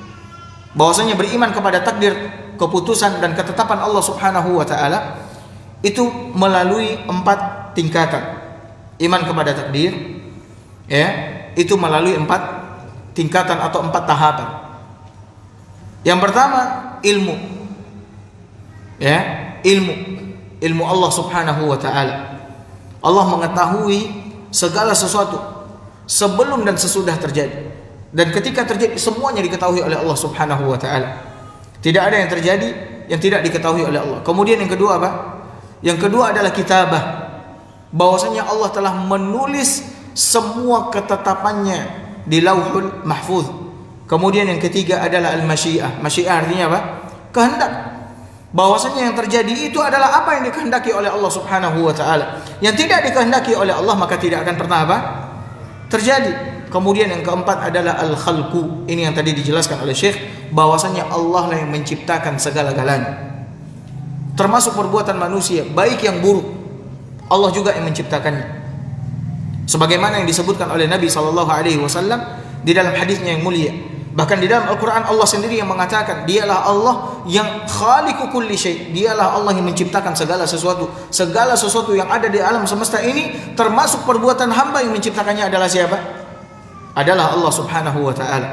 Bahwasanya beriman kepada takdir, keputusan dan ketetapan Allah Subhanahu wa taala itu melalui 4 tingkatan. Iman kepada takdir, ya, itu melalui 4 tingkatan atau 4 tahapan. Yang pertama, ilmu. Ya, ilmu Allah Subhanahu wa taala. Allah mengetahui segala sesuatu sebelum dan sesudah terjadi. Dan ketika terjadi semuanya diketahui oleh Allah Subhanahu wa taala. Tidak ada yang terjadi yang tidak diketahui oleh Allah. Kemudian yang kedua apa? Yang kedua adalah kitabah. Bahwasanya Allah telah menulis semua ketetapannya di Lauhul Mahfuz. Kemudian yang ketiga adalah al-masyiah. Masyiah artinya apa? Kehendak. Bahwasanya yang terjadi itu adalah apa yang dikehendaki oleh Allah Subhanahu wa taala. Yang tidak dikehendaki oleh Allah maka tidak akan pernah apa? Terjadi. Kemudian yang keempat adalah al-khalqu. Ini yang tadi dijelaskan oleh Syekh, bahwasanya Allah lah yang menciptakan segala-galanya. Termasuk perbuatan manusia, baik yang buruk, Allah juga yang menciptakannya. Sebagaimana yang disebutkan oleh Nabi sallallahu alaihi wasallam di dalam hadisnya yang mulia. Bahkan di dalam Al-Qur'an Allah sendiri yang mengatakan, dialah Allah yang khaliqu kulli syai'. Dialah Allah yang menciptakan segala sesuatu. Segala sesuatu yang ada di alam semesta ini termasuk perbuatan hamba yang menciptakannya adalah siapa? Adalah Allah Subhanahu wa taala.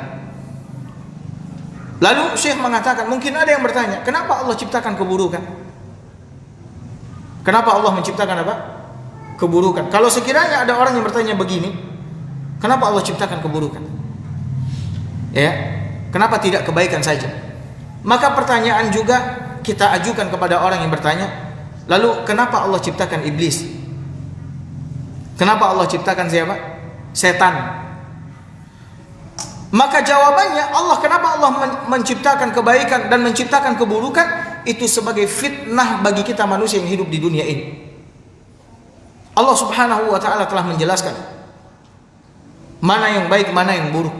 Lalu Syekh mengatakan, mungkin ada yang bertanya, kenapa Allah ciptakan keburukan? Kenapa Allah menciptakan apa? Keburukan. Kalau sekiranya ada orang yang bertanya begini, kenapa Allah ciptakan keburukan? Ya, kenapa tidak kebaikan saja? Maka pertanyaan juga kita ajukan kepada orang yang bertanya, lalu kenapa Allah ciptakan iblis? Kenapa Allah ciptakan siapa? Setan. Maka jawabannya, Allah kenapa Allah menciptakan kebaikan dan menciptakan keburukan, itu sebagai fitnah bagi kita manusia yang hidup di dunia ini. Allah Subhanahu wa taala telah menjelaskan mana yang baik, mana yang buruk.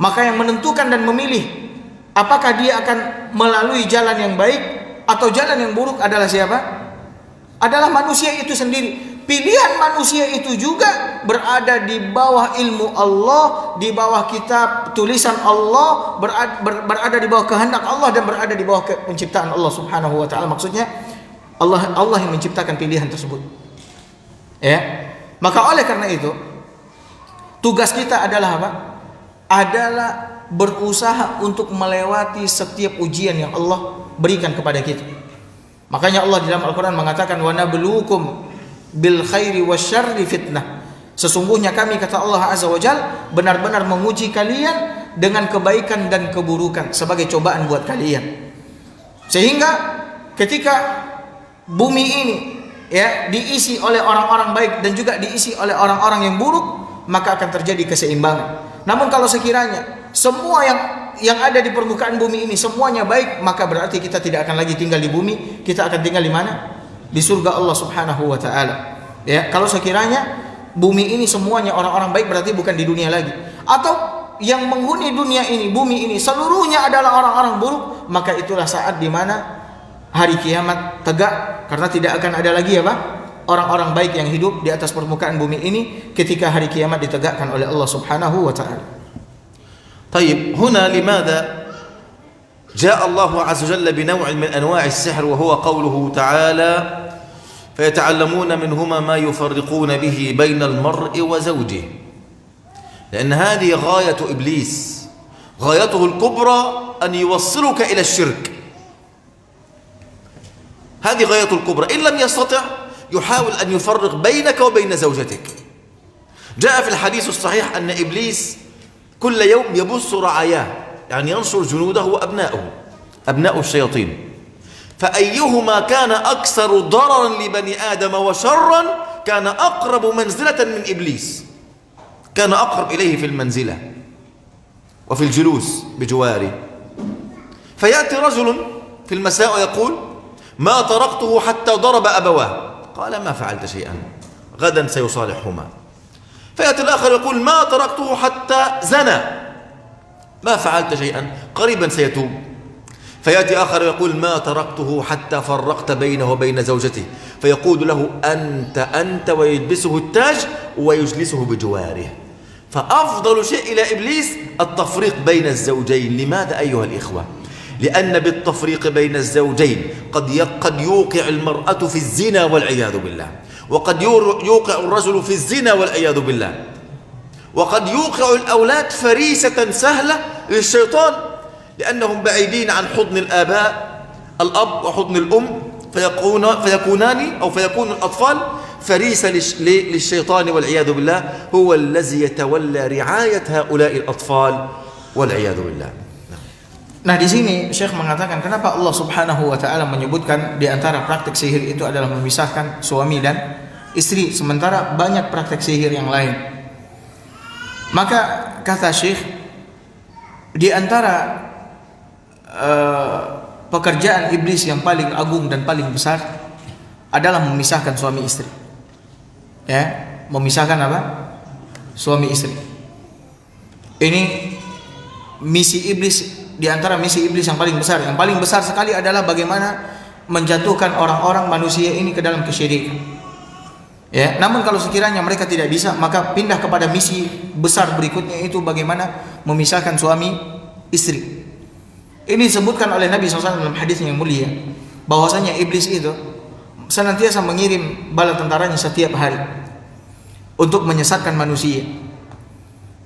Maka yang menentukan dan memilih apakah dia akan melalui jalan yang baik atau jalan yang buruk adalah siapa? Adalah manusia itu sendiri. Pilihan manusia itu juga berada di bawah ilmu Allah, di bawah kitab tulisan Allah, berada di bawah kehendak Allah, dan berada di bawah penciptaan Allah Subhanahu wa taala. Maksudnya Allah yang menciptakan pilihan tersebut. Ya. Maka oleh karena itu, tugas kita adalah apa? Adalah berusaha untuk melewati setiap ujian yang Allah berikan kepada kita. Makanya Allah di dalam Al-Qur'an mengatakan, wa nabluukum bil khairi wasyarri fitnah. Sesungguhnya kami, kata Allah Azza wa Jalla, benar-benar menguji kalian dengan kebaikan dan keburukan sebagai cobaan buat kalian. Sehingga ketika bumi ini ya diisi oleh orang-orang baik dan juga diisi oleh orang-orang yang buruk, maka akan terjadi keseimbangan. Namun kalau sekiranya semua yang ada di permukaan bumi ini semuanya baik, maka berarti kita tidak akan lagi tinggal di bumi, kita akan tinggal di mana? Di surga Allah Subhanahu wa taala. Ya, kalau sekiranya bumi ini semuanya orang-orang baik, berarti bukan di dunia lagi. Atau yang menghuni dunia ini, bumi ini seluruhnya adalah orang-orang buruk, maka itulah saat di mana hari kiamat tegak, karena tidak akan ada lagi apa? Orang-orang baik yang hidup di atas permukaan bumi ini ketika hari kiamat ditegakkan oleh Allah Subhanahu wa taala. طيب هنا لماذا جاء الله عز وجل بنوع من أنواع السحر وهو قوله تعالى فيتعلمون منهما ما يفرقون به بين المرء وزوجه؟ لأن هذه غاية إبليس، غايته الكبرى أن يوصلك إلى الشرك. هذه غاية الكبرى. إن لم يستطع يحاول أن يفرق بينك وبين زوجتك. جاء في الحديث الصحيح أن إبليس كل يوم يبث رعاياه، يعني ينصر جنوده وأبناؤه، أبناء الشياطين، فأيهما كان أكثر ضررا لبني آدم وشرا كان أقرب منزلة من إبليس، كان أقرب إليه في المنزلة وفي الجلوس بجواره. فيأتي رجل في المساء ويقول ما تركته حتى ضرب أبواه، قال ما فعلت شيئا، غدا سيصالحهما. فيأتي الآخر يقول ما تركته حتى زنى، ما فعلت شيئا، قريبا سيتوب. فيأتي آخر يقول ما تركته حتى فرقت بينه وبين زوجته، فيقول له أنت ويلبسه التاج ويجلسه بجواره. فأفضل شيء إلى إبليس التفريق بين الزوجين. لماذا أيها الإخوة؟ لأن بالتفريق بين الزوجين قد يوقع المرأة في الزنا والعياذ بالله، وقد يوقع الرجل في الزنا والعياذ بالله، وقد يوقع الأولاد فريسة سهلة للشيطان لأنهم بعيدين عن حضن الآباء، الأب وحضن الأم، فيكون الأطفال فريسة للشيطان والعياذ بالله، هو الذي يتولى رعاية هؤلاء الأطفال والعياذ بالله. Nah, di sini Syekh mengatakan kenapa Allah Subhanahu wa taala menyebutkan di antara praktik sihir itu adalah memisahkan suami dan istri, sementara banyak praktik sihir yang lain. Maka kata Syekh, di antara pekerjaan iblis yang paling agung dan paling besar adalah memisahkan suami istri. Ya, memisahkan apa? Suami istri. Ini misi iblis. Di antara misi iblis yang paling besar sekali adalah bagaimana menjatuhkan orang-orang manusia ini ke dalam kesyirikan. Ya, namun kalau sekiranya mereka tidak bisa, maka pindah kepada misi besar berikutnya, itu bagaimana memisahkan suami istri. Ini disebutkan oleh Nabi SAW dalam hadis yang mulia, bahwasanya iblis itu senantiasa mengirim bala tentaranya setiap hari untuk menyesatkan manusia.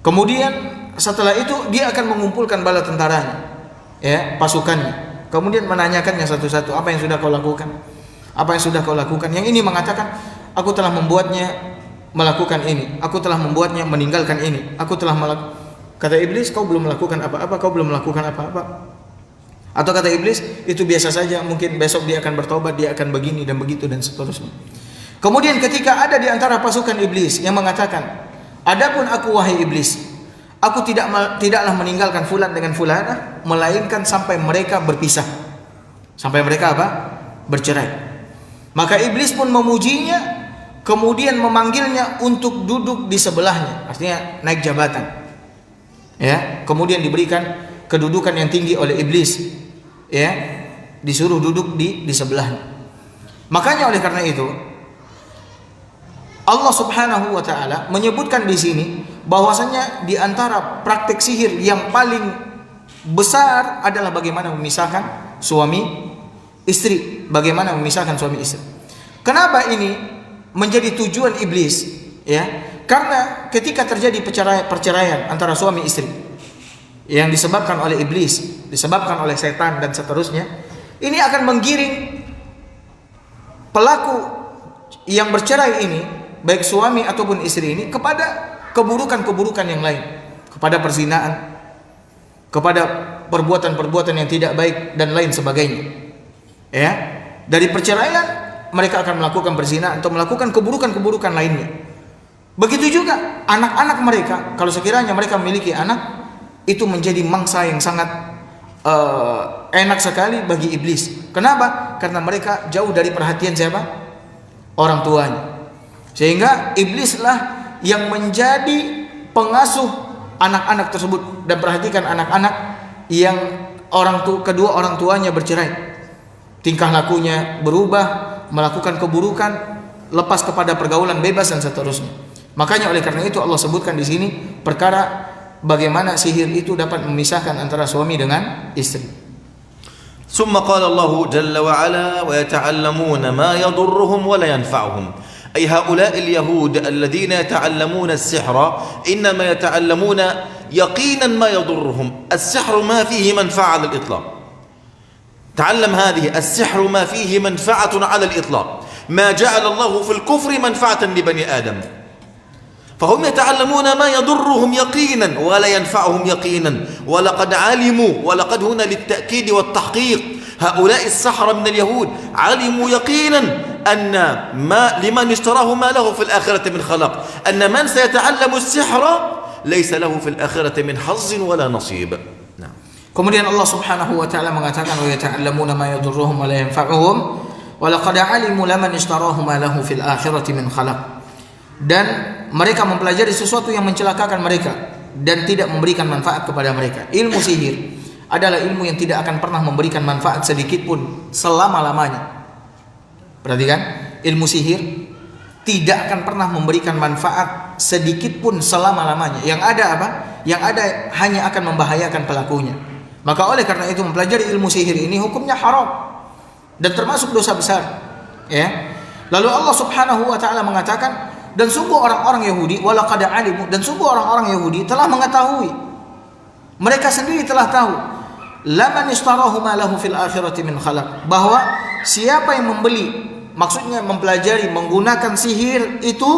Kemudian setelah itu dia akan mengumpulkan bala tentaranya, ya, pasukannya. Kemudian menanyakannya satu-satu, apa yang sudah kau lakukan? Apa yang sudah kau lakukan? Yang ini mengatakan, aku telah membuatnya melakukan ini, aku telah membuatnya meninggalkan ini, aku telah melakukan. Kata iblis, kau belum melakukan apa-apa, kau belum melakukan apa-apa. Atau kata iblis, itu biasa saja, mungkin besok dia akan bertobat, dia akan begini dan begitu dan seterusnya. Kemudian ketika ada di antara pasukan iblis yang mengatakan, adapun aku wahai iblis, aku tidaklah meninggalkan fulan dengan fulanah, melainkan sampai mereka berpisah. Sampai mereka apa? Bercerai. Maka iblis pun memujinya, kemudian memanggilnya untuk duduk di sebelahnya, artinya naik jabatan. Ya, kemudian diberikan kedudukan yang tinggi oleh iblis, ya, disuruh duduk di sebelahnya. Makanya oleh karena itu Allah Subhanahu wa taala menyebutkan di sini bahwasanya di antara praktik sihir yang paling besar adalah bagaimana memisahkan suami istri, bagaimana memisahkan suami istri. Kenapa ini menjadi tujuan iblis? Ya, karena ketika terjadi perceraian antara suami istri yang disebabkan oleh iblis, disebabkan oleh setan dan seterusnya, ini akan menggiring pelaku yang bercerai ini, baik suami ataupun istri ini, kepada keburukan-keburukan yang lain, kepada perzinahan, kepada perbuatan-perbuatan yang tidak baik dan lain sebagainya. Ya, dari perceraian mereka akan melakukan berzina atau melakukan keburukan-keburukan lainnya. Begitu juga anak-anak mereka, kalau sekiranya mereka memiliki anak, itu menjadi mangsa yang sangat enak sekali bagi iblis. Kenapa? Karena mereka jauh dari perhatian siapa? Orang tuanya. Sehingga iblislah yang menjadi pengasuh anak-anak tersebut. Dan perhatikan anak-anak yang kedua orang tuanya bercerai, tingkah lakunya berubah, melakukan keburukan, lepas kepada pergaulan bebas dan seterusnya. Makanya oleh karena itu Allah sebutkan di sini perkara bagaimana sihir itu dapat memisahkan antara suami dengan istri. ثم قال الله جل وعلا ويتعلمون ما يضرهم ولا ينفعهم أي هؤلاء اليهود الذين يتعلمون السحر إنما يتعلمون يقينا ما يضرهم. السحر ما فيه منفعة على الإطلاق. تعلم هذه، السحر ما فيه منفعة على الإطلاق، ما جعل الله في الكفر منفعة لبني آدم، فهم يتعلمون ما يضرهم يقينا ولا ينفعهم يقينا. ولقد علموا، ولقد هنا للتأكيد والتحقيق، هؤلاء السحرة من اليهود علموا يقينا أن ما لمن اشتراه ما له في الآخرة من خلق، أن من سيتعلم السحر ليس له في الآخرة من حظ ولا نصيب. نعم. Kemudian Allah Subhanahu wa taala mengatakan wa yata'allamuna ma yadurruhum wa la yanfa'uhum wa laqad 'alimu laman ishtarahu ma lahu fil akhirati min khalaq. Dan mereka mempelajari sesuatu yang mencelakakan mereka dan tidak memberikan manfaat kepada mereka. Ilmu sihir adalah ilmu yang tidak akan pernah memberikan manfaat sedikit pun selama-lamanya. Perhatikan, ilmu sihir tidak akan pernah memberikan manfaat sedikit pun selama-lamanya. Yang ada apa? Yang ada hanya akan membahayakan pelakunya. Maka oleh karena itu mempelajari ilmu sihir ini hukumnya haram dan termasuk dosa besar. Ya. Lalu Allah Subhanahu wa taala mengatakan, dan sungguh orang-orang Yahudi walaqad alimu, dan sungguh orang-orang Yahudi telah mengetahui, mereka sendiri telah tahu, laman ishtarahu ma lahu fil akhirati min khalaq, bahwa siapa yang membeli, maksudnya mempelajari menggunakan sihir itu,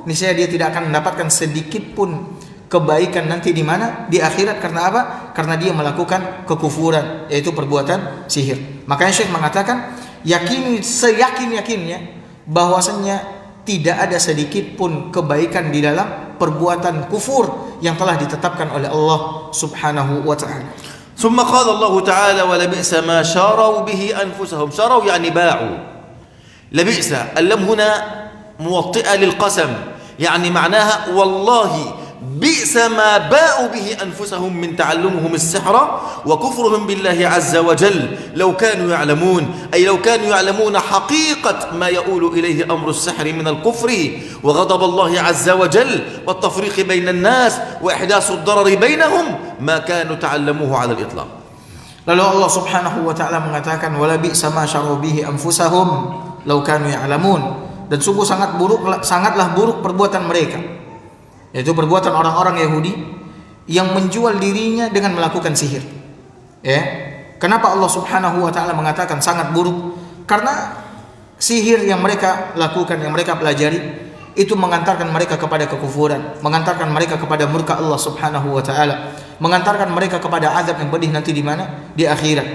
niscaya dia tidak akan mendapatkan sedikit pun kebaikan nanti di mana? Di akhirat. Karena apa? Karena dia melakukan kekufuran, yaitu perbuatan sihir. Makanya Syekh mengatakan, yakini seyakin-yakinnya bahwasanya tidak ada sedikit pun kebaikan di dalam perbuatan kufur yang telah ditetapkan oleh Allah Subhanahu wa taala. ثم قال الله تعالى ولبئس ما شروا به أنفسهم. شروا يعني باعوا. لبئس، اللام هنا موطئة للقسم، يعني معناها والله بئس ما باءوا به أنفسهم من تعلمهم السحر وكفرهم بالله عز وجل لو كانوا يعلمون، أي لو كانوا يعلمون حقيقة ما يؤول إليه أمر السحر من الكفر وغضب الله عز وجل والتفريق بين الناس وإحداث الضرر بينهم ما كانوا تعلموه على الإطلاق. Lalu Allah Subhanahu wa taala mengatakan wala bi'sa ma syaru bihi anfusahum law kanu ya'lamun, dan sungguh sangatlah buruk perbuatan mereka, yaitu perbuatan orang-orang Yahudi yang menjual dirinya dengan melakukan sihir. Ya. Kenapa Allah Subhanahu wa taala mengatakan sangat buruk? Karena sihir yang mereka lakukan, yang mereka pelajari, itu mengantarkan mereka kepada kekufuran, mengantarkan mereka kepada murka Allah Subhanahu wa taala, mengantarkan mereka kepada azab yang pedih nanti di mana? Di akhirat.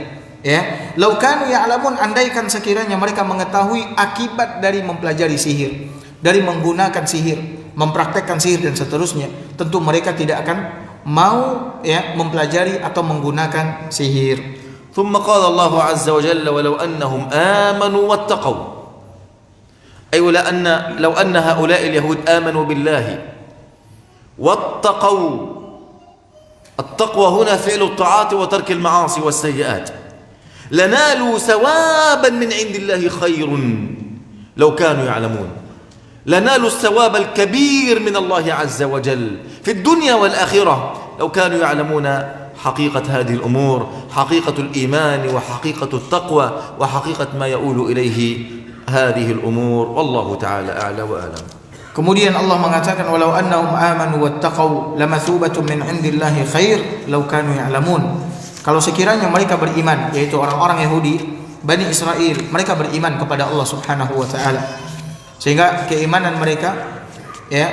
Ya, lau kanu ya'lamun, andaikan sekiranya mereka mengetahui akibat dari mempelajari sihir, dari menggunakan sihir, mempraktekkan sihir dan seterusnya, tentu mereka tidak akan mau ya mempelajari atau menggunakan sihir. ثم قال الله عز وجل ولو أنهم آمنوا واتقوا أي لو أن هؤلاء اليهود آمنوا بالله واتقوا. التقوى هنا فعل الطاعات وترك المعاصي والسيئات. لنالوا ثوابا من عند الله خير لو كانوا يعلمون. لنالوا الثواب الكبير من الله عز وجل في الدنيا والآخرة لو كانوا يعلمون حقيقة هذه الأمور، حقيقة الإيمان وحقيقة التقوى وحقيقة ما يؤول إليه هذه الأمور. والله تعالى أعلى وأعلم. Kemudian Allah mengatakan walau annahum amanu wattaqau lamathubatun min indillahi khair law kanu ya'lamun. Kalau sekiranya mereka beriman, yaitu orang-orang Yahudi, Bani Israel, mereka beriman kepada Allah Subhanahu wa taala. Sehingga keimanan mereka ya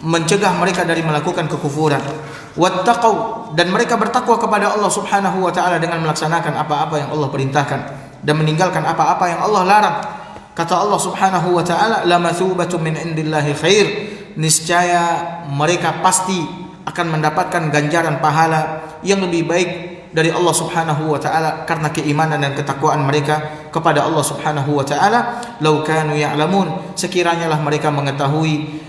mencegah mereka dari melakukan kekufuran. Wattaqau, dan mereka bertakwa kepada Allah Subhanahu wa taala dengan melaksanakan apa-apa yang Allah perintahkan dan meninggalkan apa-apa yang Allah larang. Kata Allah Subhanahu wa taala, lamathubatun min indillahi khair, niscaya mereka pasti akan mendapatkan ganjaran pahala yang lebih baik dari Allah Subhanahu wa taala karena keimanan dan ketakwaan mereka kepada Allah Subhanahu wa taala. Lau kanu ya'lamun, sekiranya lah mereka mengetahui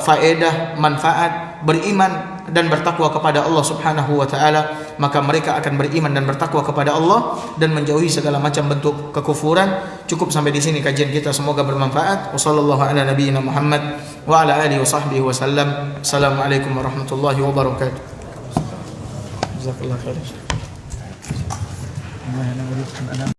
faedah, manfaat beriman dan bertakwa kepada Allah Subhanahu wa taala, maka mereka akan beriman dan bertakwa kepada Allah dan menjauhi segala macam bentuk kekufuran. Cukup sampai di sini kajian kita, semoga bermanfaat. Wassallallahu ala nabiyyina Muhammad wa ala alihi washabbihi wasallam. Assalamualaikum warahmatullahi wabarakatuh. Jazakallahu khairan.